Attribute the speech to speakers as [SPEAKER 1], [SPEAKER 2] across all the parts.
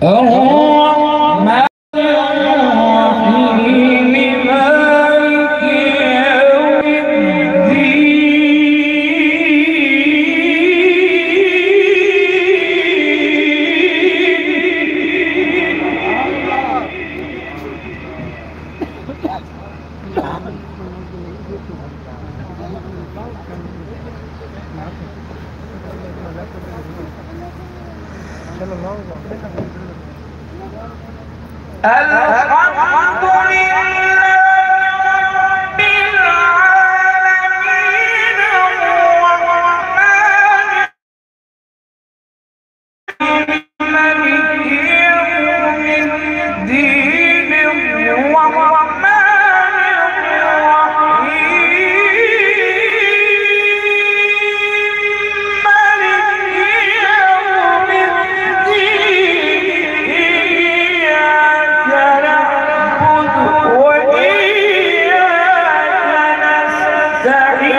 [SPEAKER 1] الرحمن الرحيم مالك يوم الحمد لله رب العالمين الرحمن مالك يوم الدين الرحمن الرحيم مالك يوم الدين إياك نعبد وإياك نستعين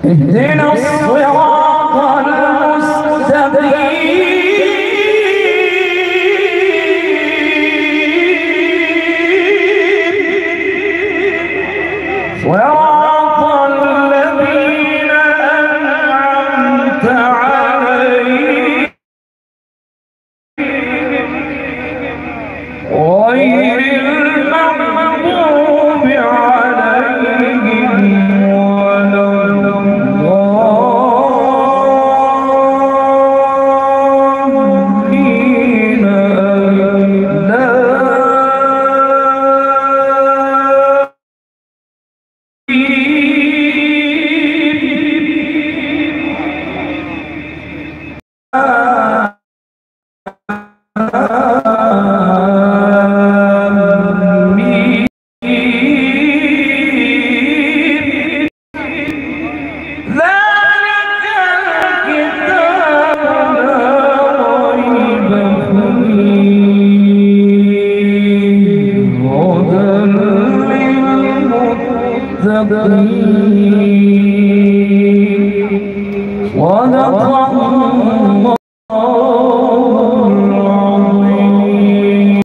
[SPEAKER 1] اهدنا الصراط المستقيم صراط الذين أنعمت عليهم غير المغضوب عليهم ولا الضالين آمين. ذلك الكتاب لا ريب فيه هدى للمتقين. صدق